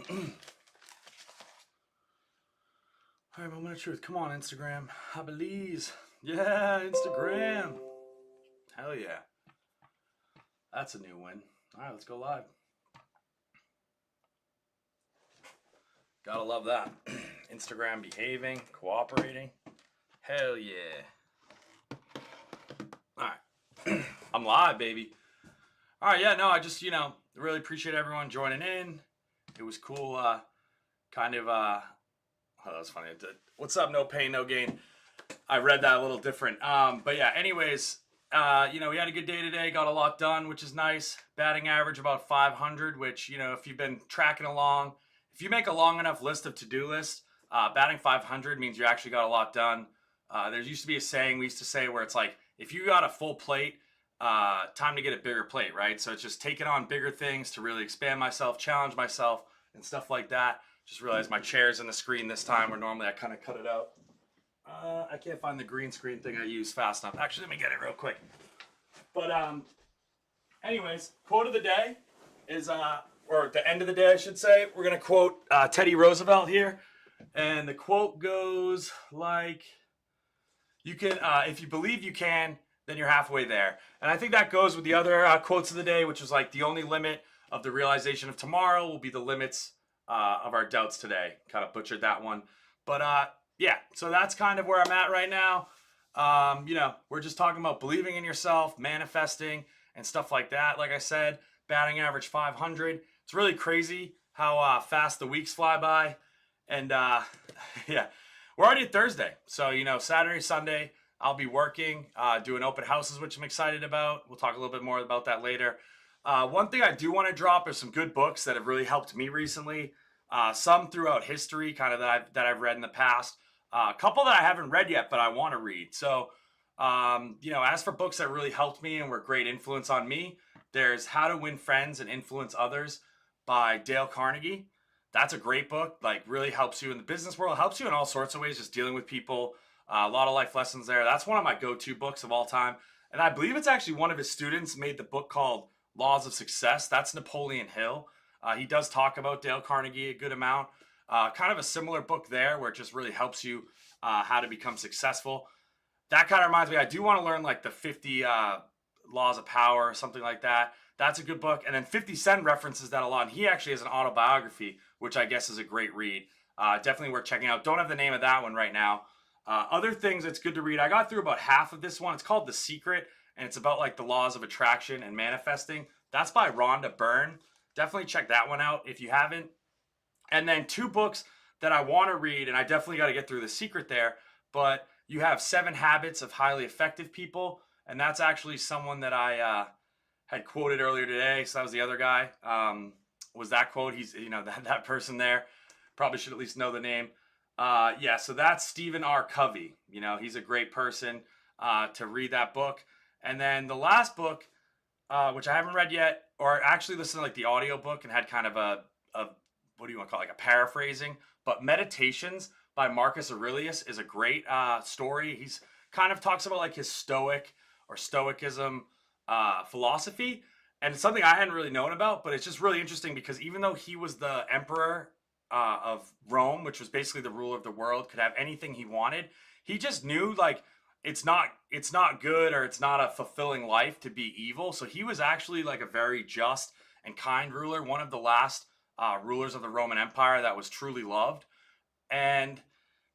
All right, moment of truth. Come on, Instagram. I believe. Yeah, Instagram. Hell yeah. That's a new win. All right, let's go live. Gotta love that. Instagram behaving, cooperating. Hell yeah. All right. I'm live, baby. All right, yeah, no, I just, really appreciate everyone joining in. It was cool, oh, that was funny. What's up, no pain, no gain. I read that a little different. But yeah, anyways, we had a good day today, got a lot done, which is nice. Batting average about 500, which, if you've been tracking along, if you make a long enough list of to-do lists, batting 500 means you actually got a lot done. There used to be a saying we used to say where it's like, if you got a full plate, time to get a bigger plate, right? So it's just taking on bigger things to really expand myself, challenge myself, and stuff like that. Just realized my chair's in the screen this time, where normally I kind of cut it out. I can't find the green screen thing I use fast enough. Actually, let me get it real quick. But anyways, quote of the day is, or at the end of the day, I should say, we're gonna quote Teddy Roosevelt here, and the quote goes like, "You can, if you believe you can, then you're halfway there." And I think that goes with the other quotes of the day, which was like, "The only limit of the realization of tomorrow will be the limits of our doubts today." Kind of butchered that one, but yeah, so that's kind of where I'm at right now. We're just talking about believing in yourself, manifesting, and stuff like that. Like I said, batting average 500. It's really crazy how fast the weeks fly by. And yeah, we're already at Thursday. So, Saturday, Sunday, I'll be working, doing open houses, which I'm excited about. We'll talk a little bit more about that later. One thing I do want to drop is some good books that have really helped me recently. Some throughout history, kind of that I've read in the past. A couple that I haven't read yet, but I want to read. So, as for books that really helped me and were great influence on me, there's How to Win Friends and Influence Others by Dale Carnegie. That's a great book. Like, really helps you in the business world, helps you in all sorts of ways, just dealing with people. A lot of life lessons there. That's one of my go-to books of all time. And I believe it's actually one of his students made the book called Laws of Success. That's Napoleon Hill. He does talk about Dale Carnegie a good amount. Kind of a similar book there where it just really helps you how to become successful. That kind of reminds me, I do want to learn like the 50 Laws of Power or something like that. That's a good book. And then 50 Cent references that a lot. And he actually has an autobiography, which I guess is a great read. Definitely worth checking out. Don't have the name of that one right now. Other things it's good to read. I got through about half of this one. It's called The Secret, and it's about like the laws of attraction and manifesting. That's by Rhonda Byrne. Definitely check that one out if you haven't. And then two books that I want to read, and I definitely got to get through The Secret there, but you have 7 Habits of Highly Effective People, and that's actually someone that I had quoted earlier today. So that was the other guy. Was that quote? He's, that person there. Probably should at least know the name. Yeah, so that's Stephen R. Covey. He's a great person to read that book. And then the last book, which I haven't read yet, or actually listened to like the audio book and had kind of a what do you want to call it, like a paraphrasing, but Meditations by Marcus Aurelius is a great story. He's kind of talks about like his stoic or stoicism philosophy, and it's something I hadn't really known about, but it's just really interesting because even though he was the emperor of Rome, which was basically the ruler of the world, could have anything he wanted, he just knew like it's not good, or it's not a fulfilling life to be evil. So he was actually like a very just and kind ruler, one of the last rulers of the Roman Empire that was truly loved. And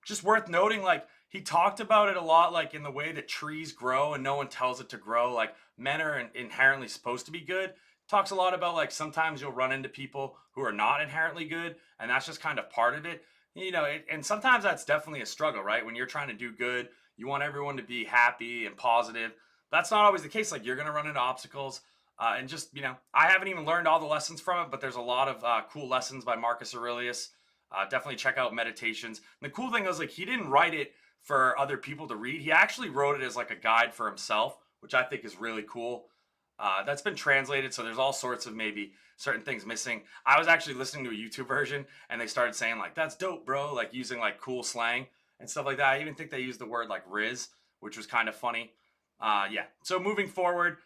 just worth noting, like, he talked about it a lot, like in the way that trees grow and no one tells it to grow. Like, men are inherently supposed to be good. Talks a lot about like sometimes you'll run into people who are not inherently good, and that's just kind of part of it. And sometimes that's definitely a struggle, right? When you're trying to do good, you want everyone to be happy and positive. That's not always the case. Like, you're going to run into obstacles. And just, I haven't even learned all the lessons from it, but there's a lot of cool lessons by Marcus Aurelius. Definitely check out Meditations. And the cool thing was, like, he didn't write it for other people to read. He actually wrote it as like a guide for himself, which I think is really cool. That's been translated, so there's all sorts of maybe certain things missing. I was actually listening to a YouTube version, and they started saying like, "That's dope, bro," like using like cool slang and stuff like that. I even think they used the word like "riz," which was kind of funny. Yeah. So moving forward,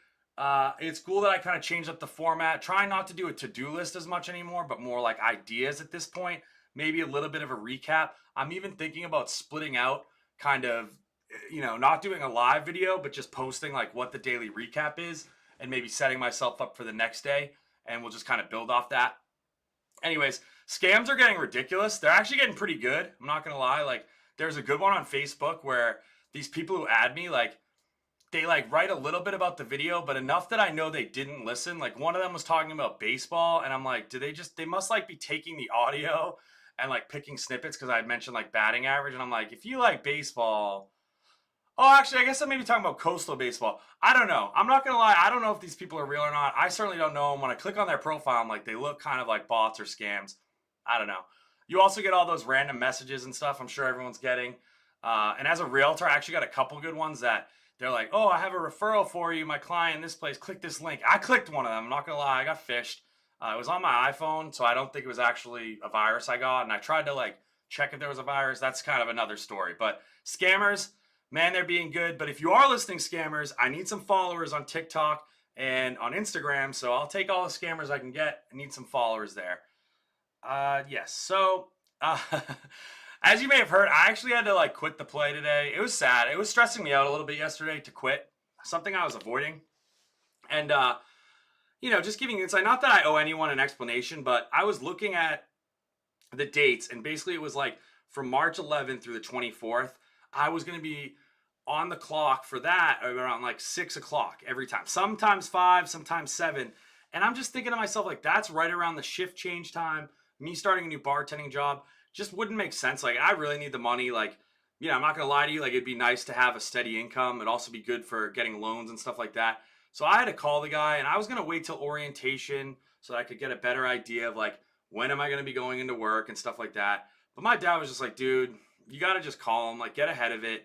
It's cool that I kind of changed up the format, trying not to do a to-do list as much anymore, but more like ideas at this point. Maybe a little bit of a recap. I'm even thinking about splitting out kind of, not doing a live video, but just posting like what the daily recap is and maybe setting myself up for the next day. And we'll just kind of build off that. Anyways, scams are getting ridiculous. They're actually getting pretty good. I'm not going to lie. Like, there's a good one on Facebook where these people who add me, like, they like write a little bit about the video, but enough that I know they didn't listen. Like one of them was talking about baseball, and I'm like, they must like be taking the audio and like picking snippets because I had mentioned like batting average, and I'm like, if you like baseball, oh, actually, I guess I may be talking about coastal baseball. I don't know. I'm not gonna lie. I don't know if these people are real or not. I certainly don't know them. When I click on their profile, I'm like, they look kind of like bots or scams. I don't know. You also get all those random messages and stuff. I'm sure everyone's getting. And as a realtor, I actually got a couple good ones that they're like, oh, I have a referral for you. My client in this place, click this link. I clicked one of them. I'm not going to lie. I got phished. It was on my iPhone, so I don't think it was actually a virus I got. And I tried to like check if there was a virus. That's kind of another story. But scammers, man, they're being good. But if you are listening, scammers, I need some followers on TikTok and on Instagram. So I'll take all the scammers I can get. I need some followers there. Yes. So, as you may have heard, I actually had to like quit the play today. It was sad. It was stressing me out a little bit yesterday to quit, something I was avoiding. And, just giving you insight, not that I owe anyone an explanation, but I was looking at the dates, and basically it was like from March 11th through the 24th, I was going to be on the clock for that around like 6 o'clock every time, sometimes 5, sometimes 7. And I'm just thinking to myself, like, that's right around the shift change time, me starting a new bartending job just wouldn't make sense. Like, I really need the money. Like, I'm not going to lie to you. Like, it'd be nice to have a steady income. It'd also be good for getting loans and stuff like that. So I had to call the guy, and I was going to wait till orientation so that I could get a better idea of like, when am I going to be going into work and stuff like that. But my dad was just like, dude, you got to just call him, like, get ahead of it.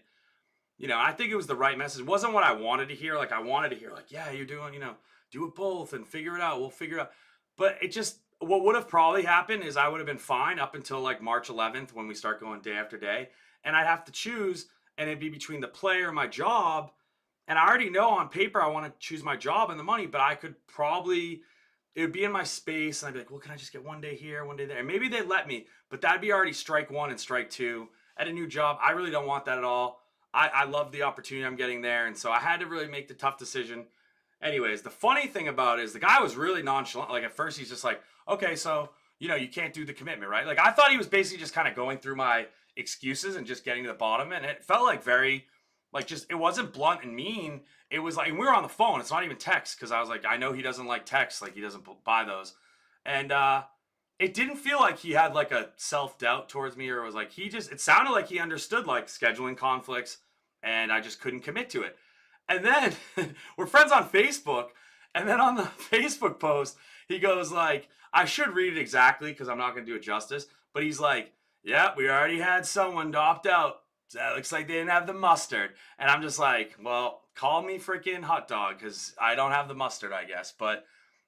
I think it was the right message. It wasn't what I wanted to hear. Like, I wanted to hear, like, yeah, you're doing, do it both and figure it out. We'll figure it out. But it just, what would have probably happened is I would have been fine up until like March 11th when we start going day after day. And I'd have to choose, and it'd be between the play or my job. And I already know on paper I want to choose my job and the money, but I could probably, it would be in my space. And I'd be like, well, can I just get one day here, one day there? And maybe they'd let me, but that'd be already strike one and strike two at a new job. I really don't want that at all. I love the opportunity I'm getting there. And so I had to really make the tough decision. Anyways, the funny thing about it is the guy was really nonchalant. Like, at first he's just like, okay, so, you can't do the commitment, right? Like, I thought he was basically just kind of going through my excuses and just getting to the bottom. And it felt like very, like, just, it wasn't blunt and mean. It was like, and we were on the phone. It's not even text, because I was like, I know he doesn't like text. Like, he doesn't buy those. And it didn't feel like he had like a self-doubt towards me, or it was like, it sounded like he understood like scheduling conflicts, and I just couldn't commit to it. And then we're friends on Facebook. And then on the Facebook post, he goes like, I should read it exactly because I'm not going to do it justice. But he's like, yeah, we already had someone opt out. So that looks like they didn't have the mustard. And I'm just like, well, call me freaking hot dog because I don't have the mustard, I guess. But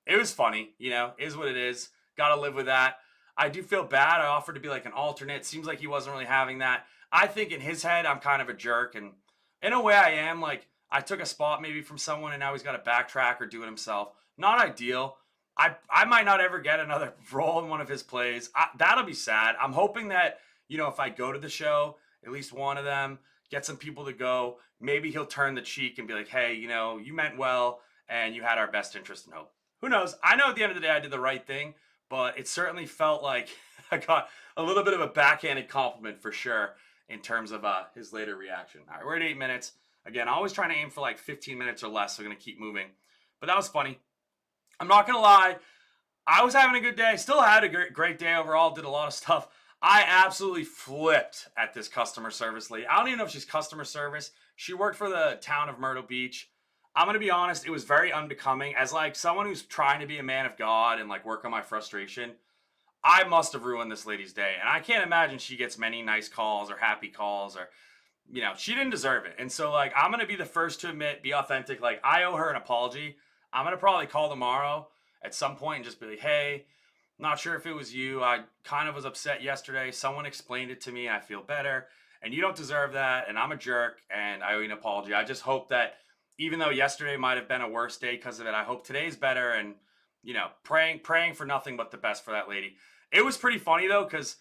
it was funny, is what it is. Got to live with that. I do feel bad. I offered to be like an alternate. Seems like he wasn't really having that. I think in his head, I'm kind of a jerk. And in a way I am. Like, I took a spot maybe from someone, and now he's got to backtrack or do it himself. Not ideal. I might not ever get another role in one of his plays. That'll be sad. I'm hoping that, if I go to the show, at least one of them, get some people to go, maybe he'll turn the cheek and be like, hey, you meant well, and you had our best interest in hope. Who knows? I know at the end of the day I did the right thing, but it certainly felt like I got a little bit of a backhanded compliment for sure in terms of his later reaction. All right, we're at 8 minutes. Again, always trying to aim for like 15 minutes or less, so I'm going to keep moving. But that was funny. I'm not going to lie. I was having a good day. Still had a great day overall. Did a lot of stuff. I absolutely flipped at this customer service lady. I don't even know if she's customer service. She worked for the town of Myrtle Beach. I'm going to be honest. It was very unbecoming. As like someone who's trying to be a man of God and like work on my frustration, I must have ruined this lady's day. And I can't imagine she gets many nice calls or happy calls or, she didn't deserve it. And so like, I'm going to be the first to admit, be authentic. Like, I owe her an apology. I'm going to probably call tomorrow at some point and just be like, hey, not sure if it was you. I kind of was upset yesterday. Someone explained it to me. I feel better. And you don't deserve that. And I'm a jerk. And I owe you an apology. I just hope that even though yesterday might have been a worse day because of it, I hope today's better. And praying for nothing but the best for that lady. It was pretty funny though, because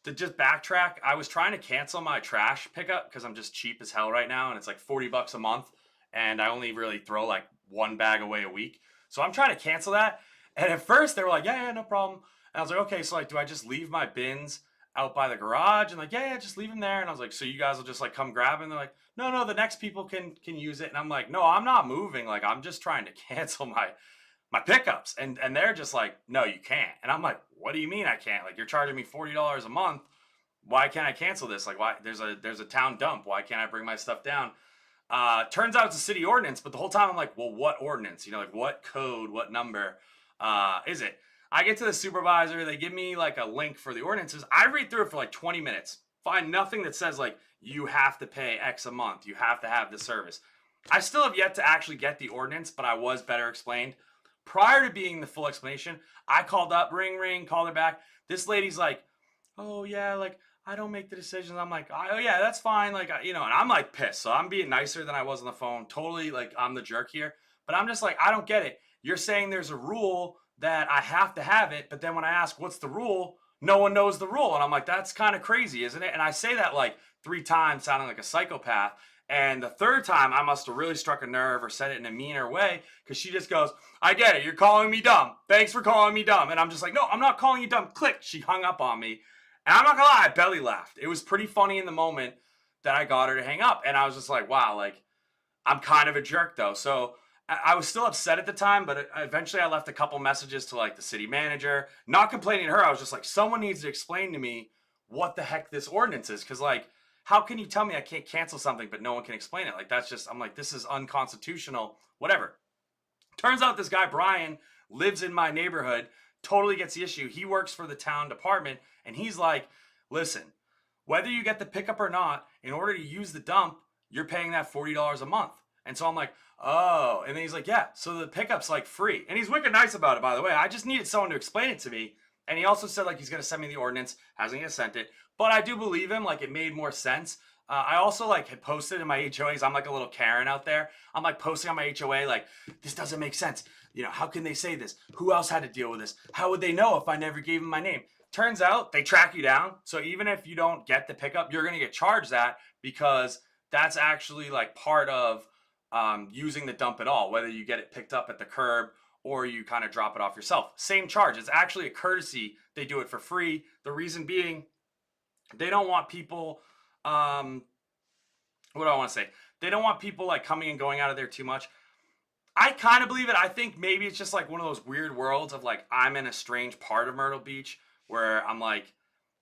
to just backtrack, I was trying to cancel my trash pickup because I'm just cheap as hell right now, and it's like $40 a month, and I only really throw like one bag away a week. So I'm trying to cancel that. And at first they were like, yeah, no problem. And I was like, okay, so like, do I just leave my bins out by the garage? And like, yeah, just leave them there. And I was like, so you guys will just like come grab them? And they're like, no, the next people can use it. And I'm like, no, I'm not moving. Like, I'm just trying to cancel my pickups. And they're just like, no, you can't. And I'm like, what do you mean I can't? Like, you're charging me $40 a month. Why can't I cancel this? Like, why? There's a town dump. Why can't I bring my stuff down? Turns out it's a city ordinance, but the whole time I'm like, well, what ordinance? Like what code, what number is it? I get to the supervisor. They give me like a link for the ordinances. I read through it for like 20 minutes. Find nothing that says like, you have to pay X a month. You have to have the service. I still have yet to actually get the ordinance, but I was better explained. Prior to being the full explanation, I called up, ring, called her back. This lady's like, oh yeah, like I don't make the decisions. I'm like, oh yeah, that's fine. Like, and I'm like pissed. So I'm being nicer than I was on the phone. Totally like I'm the jerk here. But I'm just like, I don't get it. You're saying there's a rule that I have to have it. But then when I ask, what's the rule? No one knows the rule. And I'm like, that's kind of crazy, isn't it? And I say that like 3 times, sounding like a psychopath. And the third time, I must have really struck a nerve or said it in a meaner way, because she just goes, I get it. You're calling me dumb. Thanks for calling me dumb. And I'm just like, no, I'm not calling you dumb. Click. She hung up on me. And I'm not going to lie, I belly laughed. It was pretty funny in the moment that I got her to hang up. And I was just like, wow, like, I'm kind of a jerk, though. So I was still upset at the time, but eventually I left a couple messages to, like, the city manager. Not complaining to her. I was just like, someone needs to explain to me what the heck this ordinance is. Because, like, how can you tell me I can't cancel something, but no one can explain it? Like, that's just, I'm like, this is unconstitutional, whatever. Turns out this guy, Brian, lives in my neighborhood, totally gets the issue. He works for the town department, and he's like, listen, whether you get the pickup or not, in order to use the dump, you're paying that $40 a month. And so I'm like, oh. And then he's like, yeah, so the pickup's like free. And he's wicked nice about it, by the way. I just needed someone to explain it to me. And he also said, like, he's going to send me the ordinance, hasn't yet sent it. But I do believe him, like, it made more sense. I also, like, had posted in my HOAs. I'm like a little Karen out there. I'm, like, posting on my HOA, like, this doesn't make sense. How can they say this? Who else had to deal with this? How would they know if I never gave them my name? Turns out they track you down. So even if you don't get the pickup, you're going to get charged that, because that's actually, like, part of using the dump at all, whether you get it picked up at the curb or you kind of drop it off yourself. Same charge. It's actually a courtesy. They do it for free. The reason being, they don't want people, what do I want to say? They don't want people like coming and going out of there too much. I kind of believe it. I think maybe it's just like one of those weird worlds of like, I'm in a strange part of Myrtle Beach where I'm like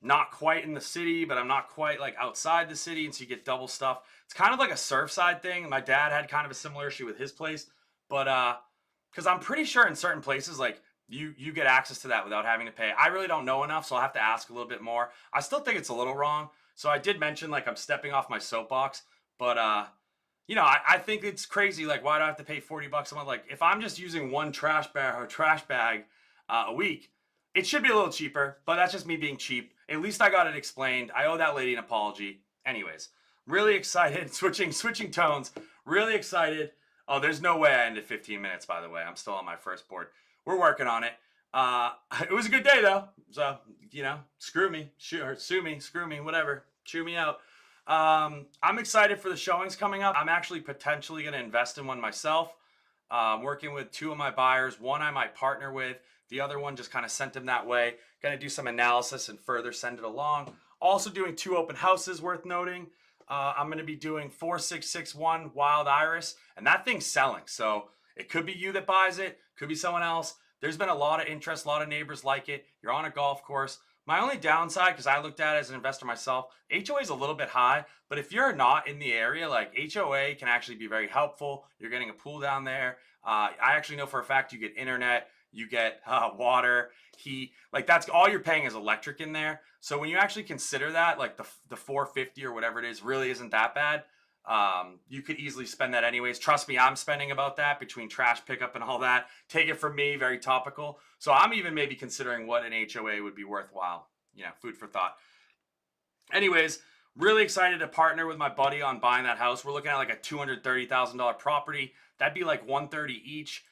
not quite in the city, but I'm not quite like outside the city. And so you get double stuff. It's kind of like a Surfside thing. My dad had kind of a similar issue with his place, but, because I'm pretty sure in certain places, like, you get access to that without having to pay. I really don't know enough, so I'll have to ask a little bit more. I still think it's a little wrong. So I did mention, like, I'm stepping off my soapbox. But, I think it's crazy. Like, why do I have to pay $40 a month? Like, if I'm just using one trash bag a week, it should be a little cheaper. But that's just me being cheap. At least I got it explained. I owe that lady an apology. Anyways, really excited. Switching tones. Really excited. Oh, there's no way I ended 15 minutes, by the way. I'm still on my first board. We're working on it. It was a good day, though. So, screw me. Sue me. Screw me. Whatever. Chew me out. I'm excited for the showings coming up. I'm actually potentially going to invest in one myself. I'm working with 2 of my buyers. One I might partner with. The other one just kind of sent him that way. Going to do some analysis and further send it along. Also doing 2 open houses worth noting. I'm going to be doing 4661 Wild Iris, and that thing's selling. So it could be you that buys it, could be someone else. There's been a lot of interest, a lot of neighbors like it. You're on a golf course. My only downside, because I looked at it as an investor myself, HOA is a little bit high, but if you're not in the area, like HOA can actually be very helpful. You're getting a pool down there. I actually know for a fact you get internet, you get water, heat. Like that's all you're paying is electric in there. So when you actually consider that, like the $450 or whatever it is really isn't that bad. You could easily spend that anyways. Trust me, I'm spending about that between trash pickup and all that. Take it from me, very topical. So I'm even maybe considering what an HOA would be worthwhile. Food for thought. Anyways, Really excited to partner with my buddy on buying that house. We're looking at like a $230,000 property. That'd be like 130 each.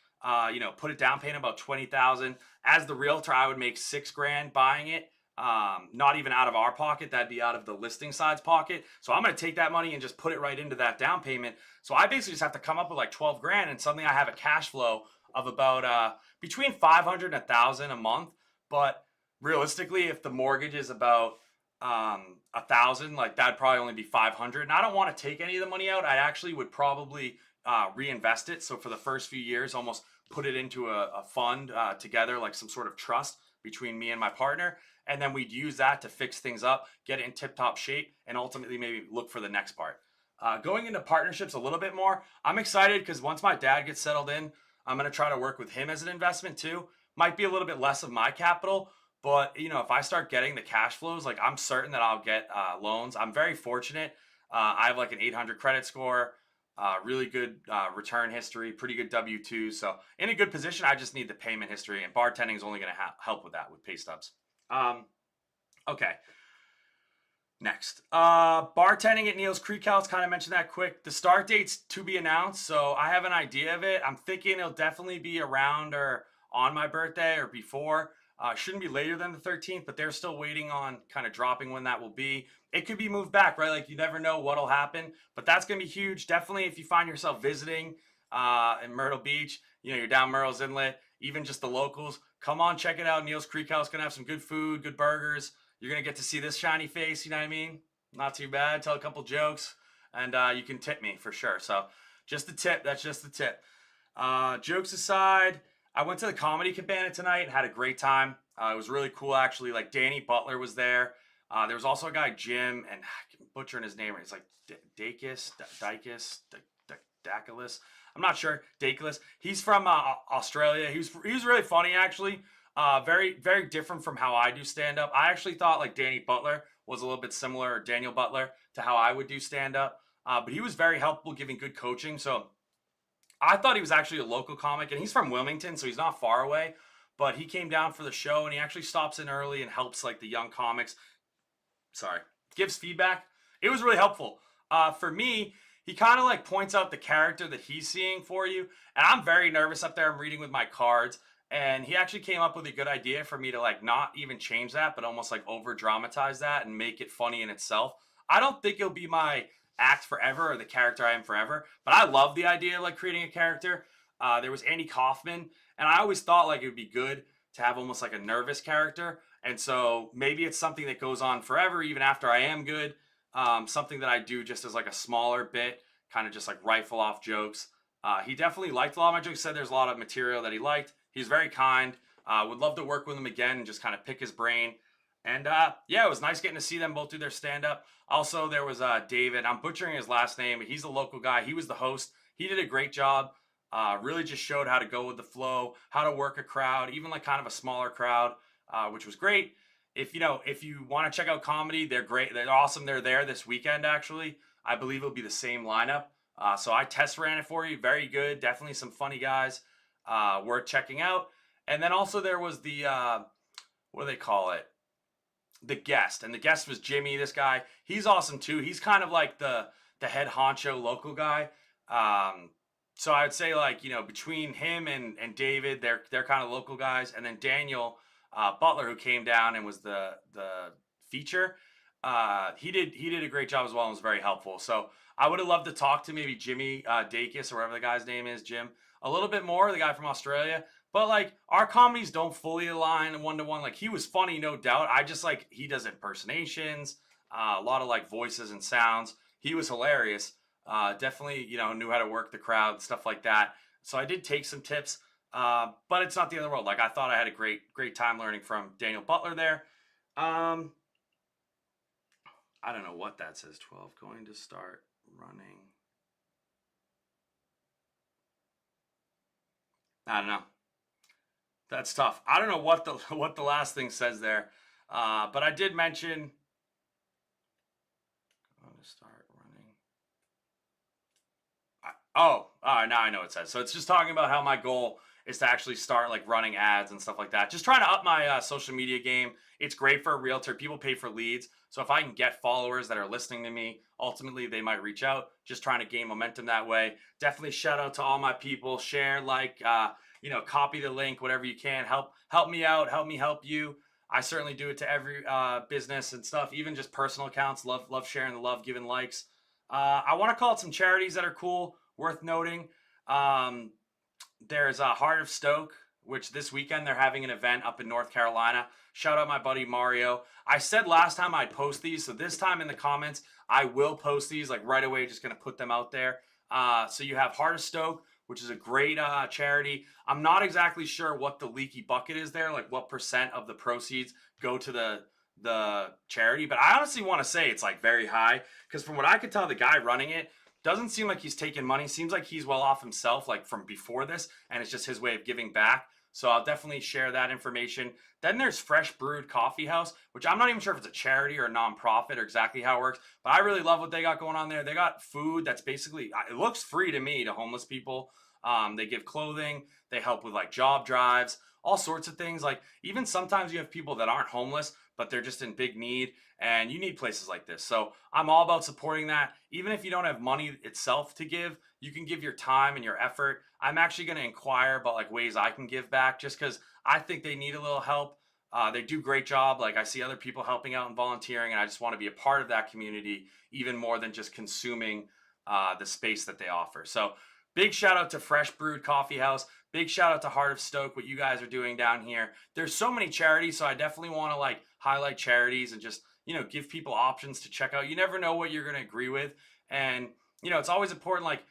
Put a down payment about 20,000. As the realtor, I would make 6 grand buying it. Not even out of our pocket. That'd be out of the listing side's pocket. So I'm going to take that money and just put it right into that down payment. So I basically just have to come up with like 12 grand and something I have a cash flow of about between 500 and 1,000 a month. But realistically, if the mortgage is about 1,000, like that'd probably only be 500. And I don't want to take any of the money out. I actually would probably reinvest it. So for the first few years, almost put it into a fund together, like some sort of trust between me and my partner. And then we'd use that to fix things up, get it in tip top shape, and ultimately maybe look for the next part. Going into partnerships a little bit more, I'm excited because once my dad gets settled in, I'm going to try to work with him as an investment too. Might be a little bit less of my capital, but if I start getting the cash flows, like I'm certain that I'll get loans. I'm very fortunate. I have like an 800 credit score, really good return history, pretty good W-2. So in a good position. I just need the payment history, and bartending is only going to help with that with pay stubs. Okay. Next, bartending at Neil's Creek House. Kind of mentioned that quick. The start date's to be announced, so I have an idea of it. I'm thinking it'll definitely be around or on my birthday or before. Shouldn't be later than the 13th, but they're still waiting on kind of dropping when that will be. It could be moved back, right? Like you never know what'll happen, but that's gonna be huge. Definitely, if you find yourself visiting in Myrtle Beach, you're down Myrtle's Inlet, even just the locals, come on, check it out. Neil's Creek House gonna have some good food, good burgers. You're going to get to see this shiny face, you know what I mean? Not too bad. Tell a couple jokes, and you can tip me for sure. So just a tip. That's just the tip. Jokes aside, I went to the Comedy Cabana tonight and had a great time. It was really cool, actually. Like, Danny Butler was there. There was also a guy, Jim, and I'm butchering his name. It's like Dacus. I'm not sure. Dacus. He's from Australia. He was really funny, actually. Very, very different from how I do stand up. I actually thought like Danny Butler was a little bit similar, or Daniel Butler, to how I would do stand up. But he was very helpful, giving good coaching. So I thought he was actually a local comic, and he's from Wilmington, so he's not far away. But he came down for the show, and he actually stops in early and helps like the young comics. Gives feedback. It was really helpful. For me, he kind of like points out the character that he's seeing for you. And I'm very nervous up there. I'm reading with my cards. And he actually came up with a good idea for me to like not even change that, but almost like over dramatize that and make it funny in itself. I don't think it'll be my act forever or the character I am forever, but I love the idea of like creating a character. There was Andy Kaufman, and I always thought like it would be good to have almost like a nervous character. And so maybe it's something that goes on forever, even after I am good. Something that I do just as like a smaller bit, kind of just like rifle off jokes. He definitely liked a lot of my jokes. Said there's a lot of material that he liked. He's very kind. Would love to work with him again and just kind of pick his brain. And yeah, it was nice getting to see them both do their stand-up. Also, there was David. I'm butchering his last name. He's a local guy. He was the host. He did a great job. Really just showed how to go with the flow, how to work a crowd, even like kind of a smaller crowd, which was great. If you want to check out comedy, they're great. They're awesome. They're there this weekend, actually. I believe it'll be the same lineup. So I test ran it for you. Very good. Definitely some funny guys. Worth checking out. And then also there was the what do they call it, the guest, and the guest was Jimmy. This guy, he's awesome too. He's kind of like the head honcho local guy. So I would say like between him and David, they're kind of local guys. And then Daniel Butler, who came down and was the feature, he did a great job as well and was very helpful. So I would have loved to talk to maybe Jimmy Dacus or whatever the guy's name is, Jim, a little bit more, the guy from Australia. But like our comedies don't fully align one to one. Like he was funny, no doubt. I just like he does impersonations, a lot of like voices and sounds. He was hilarious. Definitely, knew how to work the crowd, stuff like that. So I did take some tips, but it's not the end of the world. Like I thought I had a great time learning from Daniel Butler there. I don't know what that says. 12 going to start running. I don't know. That's tough. I don't know what the last thing says there, but I did mention going to start running. Now I know what it says. So it's just talking about how my goal is to actually start like running ads and stuff like that. Just trying to up my social media game. It's great for a realtor. People pay for leads. So if I can get followers that are listening to me, ultimately they might reach out. Just trying to gain momentum that way. Definitely shout out to all my people. Share, like, copy the link, whatever you can. Help me out. Help me help you. I certainly do it to every business and stuff, even just personal accounts. Love sharing the love, giving likes. I want to call it some charities that are cool, worth noting. There's Heart of Stoke, which this weekend they're having an event up in North Carolina. Shout out my buddy Mario. I said last time I'd post these, so this time in the comments, I will post these like right away, just going to put them out there. So you have Heart of Stoke, which is a great charity. I'm not exactly sure what the leaky bucket is there, like what percent of the proceeds go to the charity, but I honestly want to say it's like very high, because from what I could tell, the guy running it doesn't seem like he's taking money. Seems like he's well off himself, like from before this, and it's just his way of giving back. So I'll definitely share that information. Then there's Fresh Brewed Coffee House, which I'm not even sure if it's a charity or a nonprofit or exactly how it works, but I really love what they got going on there. They got food that's basically, it looks free to me, to homeless people. They give clothing, they help with like job drives, all sorts of things. Like even sometimes you have people that aren't homeless, but they're just in big need, and you need places like this. So I'm all about supporting that. Even if you don't have money itself to give, you can give your time and your effort. I'm actually going to inquire about like ways I can give back, just because I think they need a little help. They do a great job. Like I see other people helping out and volunteering, and I just want to be a part of that community even more than just consuming the space that they offer. So big shout out to Fresh Brewed Coffee House. Big shout out to Heart of Stoke, what you guys are doing down here. There's so many charities, so I definitely want to like highlight charities and just, give people options to check out. You never know what you're going to agree with. And, it's always important. Like,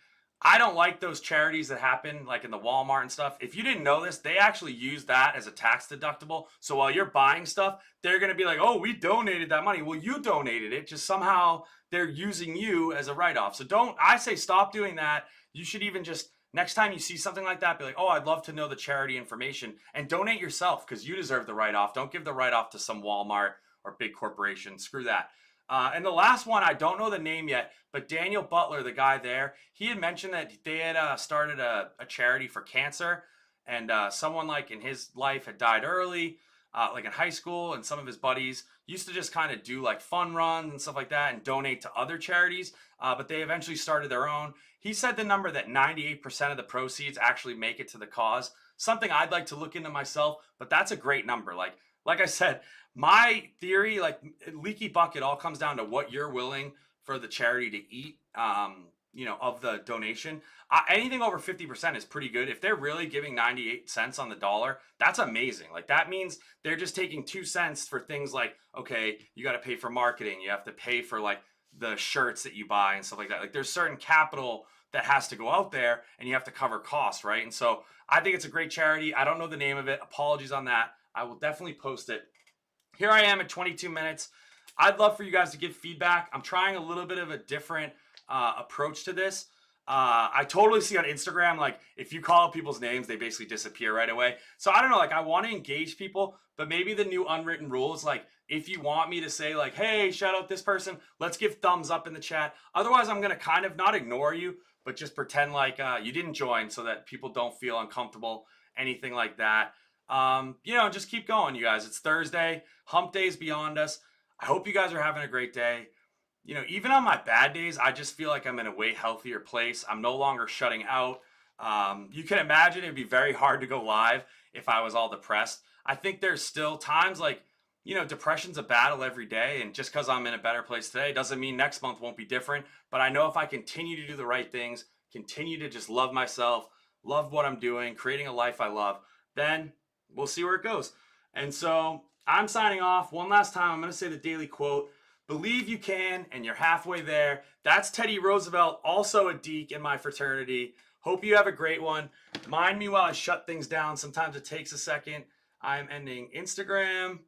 I don't like those charities that happen like in the Walmart and stuff. If you didn't know this, they actually use that as a tax deductible. So while you're buying stuff, they're going to be like, oh, we donated that money. Well, you donated it. Just somehow they're using you as a write-off. So I say stop doing that. You should even just, next time you see something like that, be like, oh, I'd love to know the charity information, and donate yourself, because you deserve the write-off. Don't give the write-off to some Walmart or big corporation. Screw that. And the last one, I don't know the name yet, but Daniel Butler, the guy there, he had mentioned that they had started a charity for cancer, and someone like in his life had died early, like in high school, and some of his buddies used to just kind of do like fun runs and stuff like that and donate to other charities, but they eventually started their own. He said the number that 98% of the proceeds actually make it to the cause. Something I'd like to look into myself, but that's a great number. Like I said, my theory, like leaky bucket, all comes down to what you're willing for the charity to eat, of the donation. Anything over 50% is pretty good. If they're really giving 98 cents on the dollar, that's amazing. Like that means they're just taking 2 cents for things like, okay, you got to pay for marketing. You have to pay for like the shirts that you buy and stuff like that. Like there's certain capital that has to go out there, and you have to cover costs, right? And so I think it's a great charity. I don't know the name of it. Apologies on that. I will definitely post it. Here I am at 22 minutes. I'd love for you guys to give feedback. I'm trying a little bit of a different approach to this. I totally see on Instagram, like if you call out people's names, they basically disappear right away. So I don't know, like I want to engage people, but maybe the new unwritten rule is like, if you want me to say like, hey, shout out this person, let's give thumbs up in the chat. Otherwise, I'm going to kind of not ignore you, but just pretend like you didn't join, so that people don't feel uncomfortable, anything like that. Just keep going, you guys. It's Thursday. Hump Day's beyond us. I hope you guys are having a great day. Even on my bad days, I just feel like I'm in a way healthier place. I'm no longer shutting out. You can imagine it'd be very hard to go live if I was all depressed. I think there's still times like, depression's a battle every day. And just because I'm in a better place today doesn't mean next month won't be different. But I know if I continue to do the right things, continue to just love myself, love what I'm doing, creating a life I love, then we'll see where it goes. And so I'm signing off. One last time, I'm going to say the daily quote. Believe you can, and you're halfway there. That's Teddy Roosevelt, also a Deke in my fraternity. Hope you have a great one. Mind me while I shut things down. Sometimes it takes a second. I'm ending Instagram,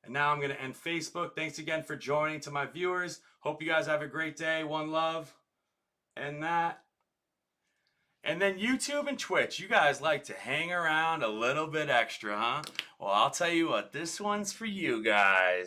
and now I'm going to end Facebook. Thanks again for joining. To my viewers, hope you guys have a great day. One love. And that. And then YouTube and Twitch, you guys like to hang around a little bit extra, huh? Well, I'll tell you what, this one's for you guys.